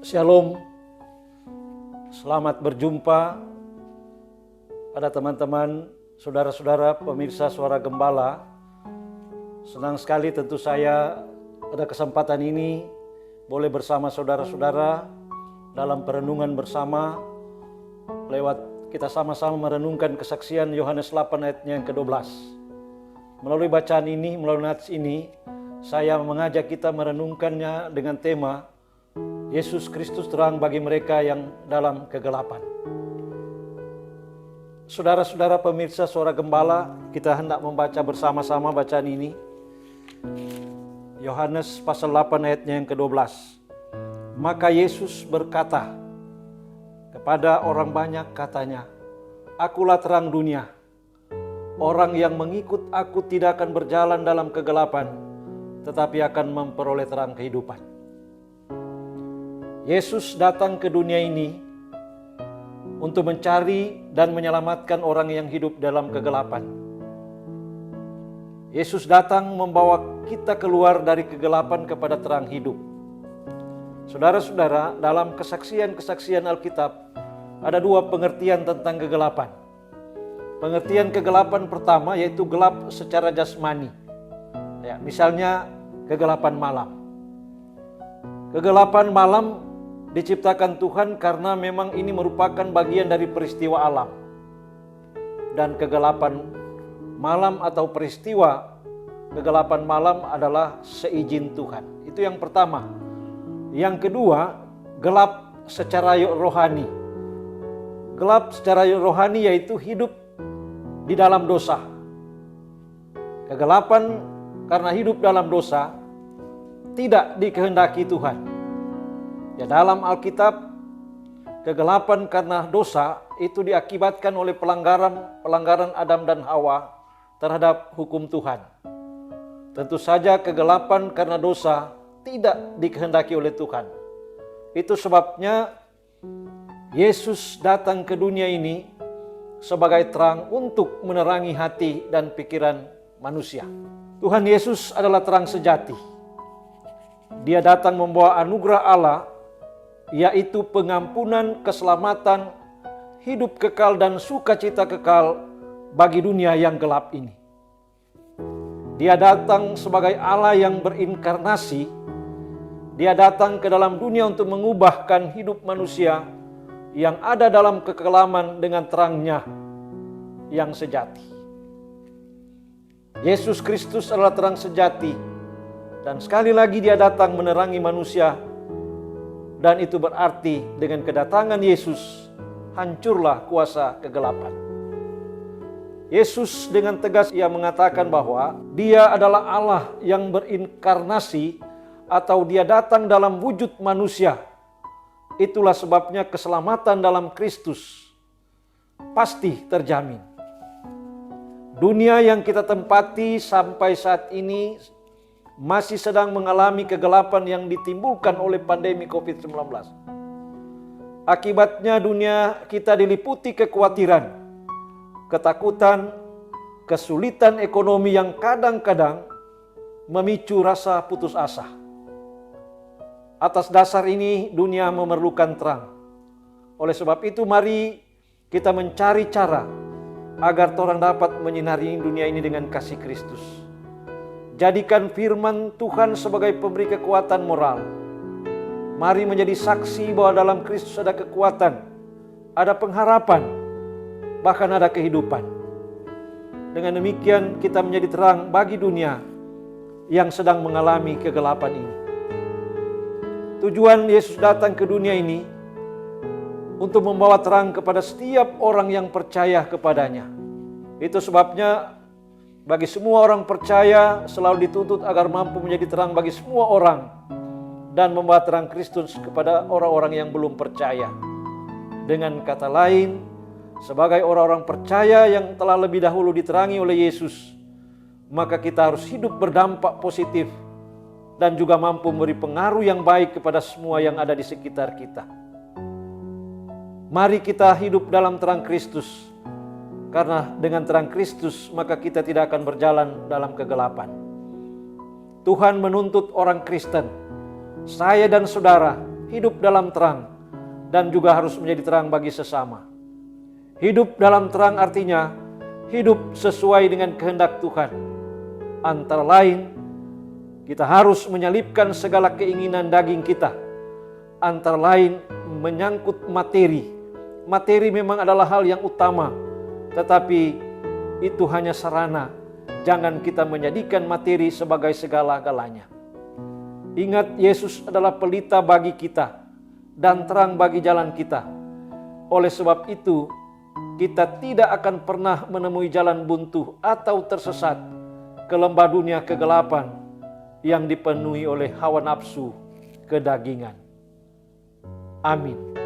Shalom, selamat berjumpa pada teman-teman, saudara-saudara pemirsa Suara Gembala. Senang sekali tentu saya pada kesempatan ini boleh bersama saudara-saudara dalam perenungan bersama lewat kita sama-sama merenungkan kesaksian Yohanes 8 ayatnya yang ke-12. Melalui bacaan ini, melalui nats ini, saya mengajak kita merenungkannya dengan tema Yesus Kristus terang bagi mereka yang dalam kegelapan. Saudara-saudara pemirsa Suara Gembala, kita hendak membaca bersama-sama bacaan ini. Yohanes pasal 8 ayatnya yang ke-12. Maka Yesus berkata kepada orang banyak, katanya, "Akulah terang dunia. Orang yang mengikut aku tidak akan berjalan dalam kegelapan, tetapi akan memperoleh terang kehidupan." Yesus datang ke dunia ini untuk mencari dan menyelamatkan orang yang hidup dalam kegelapan. Yesus datang membawa kita keluar dari kegelapan kepada terang hidup. Saudara-saudara, dalam kesaksian-kesaksian Alkitab ada dua pengertian tentang kegelapan. Pengertian kegelapan pertama yaitu gelap secara jasmani. Ya, misalnya kegelapan malam. Kegelapan malam diciptakan Tuhan karena memang ini merupakan bagian dari peristiwa alam. Dan kegelapan malam atau peristiwa kegelapan malam adalah seizin Tuhan. Itu yang pertama. Yang kedua, gelap secara rohani. Gelap secara rohani yaitu hidup di dalam dosa. Kegelapan karena hidup dalam dosa tidak dikehendaki Tuhan. Ya, dalam Alkitab, kegelapan karena dosa itu diakibatkan oleh pelanggaran Adam dan Hawa terhadap hukum Tuhan. Tentu saja kegelapan karena dosa tidak dikehendaki oleh Tuhan. Itu sebabnya Yesus datang ke dunia ini sebagai terang untuk menerangi hati dan pikiran manusia. Tuhan Yesus adalah terang sejati. Dia datang membawa anugerah Allah, yaitu pengampunan, keselamatan, hidup kekal dan sukacita kekal bagi dunia yang gelap ini. Dia datang sebagai Allah yang berinkarnasi. Dia datang ke dalam dunia untuk mengubahkan hidup manusia yang ada dalam kekelaman dengan terangnya yang sejati. Yesus Kristus adalah terang sejati, dan sekali lagi dia datang menerangi manusia. Dan itu berarti dengan kedatangan Yesus, hancurlah kuasa kegelapan. Yesus dengan tegas ia mengatakan bahwa dia adalah Allah yang berinkarnasi atau dia datang dalam wujud manusia. Itulah sebabnya keselamatan dalam Kristus pasti terjamin. Dunia yang kita tempati sampai saat ini masih sedang mengalami kegelapan yang ditimbulkan oleh pandemi COVID-19. Akibatnya dunia kita diliputi kekhawatiran, ketakutan, kesulitan ekonomi yang kadang-kadang memicu rasa putus asa. Atas dasar ini dunia memerlukan terang. Oleh sebab itu mari kita mencari cara agar orang dapat menyinari dunia ini dengan kasih Kristus. Jadikan firman Tuhan sebagai pemberi kekuatan moral. Mari menjadi saksi bahwa dalam Kristus ada kekuatan, ada pengharapan, bahkan ada kehidupan. Dengan demikian kita menjadi terang bagi dunia yang sedang mengalami kegelapan ini. Tujuan Yesus datang ke dunia ini untuk membawa terang kepada setiap orang yang percaya kepadanya. Itu sebabnya bagi semua orang percaya selalu dituntut agar mampu menjadi terang bagi semua orang dan membawa terang Kristus kepada orang-orang yang belum percaya. Dengan kata lain, sebagai orang-orang percaya yang telah lebih dahulu diterangi oleh Yesus, maka kita harus hidup berdampak positif dan juga mampu memberi pengaruh yang baik kepada semua yang ada di sekitar kita. Mari kita hidup dalam terang Kristus. Karena dengan terang Kristus maka kita tidak akan berjalan dalam kegelapan. Tuhan menuntut orang Kristen, saya dan saudara, hidup dalam terang dan juga harus menjadi terang bagi sesama. Hidup dalam terang artinya hidup sesuai dengan kehendak Tuhan. Antara lain, kita harus menyelipkan segala keinginan daging kita. Antara lain menyangkut materi. Materi memang adalah hal yang utama, tetapi itu hanya sarana. Jangan kita menjadikan materi sebagai segala-galanya. Ingat, Yesus adalah pelita bagi kita dan terang bagi jalan kita. Oleh sebab itu, kita tidak akan pernah menemui jalan buntu atau tersesat ke lembah dunia kegelapan yang dipenuhi oleh hawa nafsu kedagingan. Amin.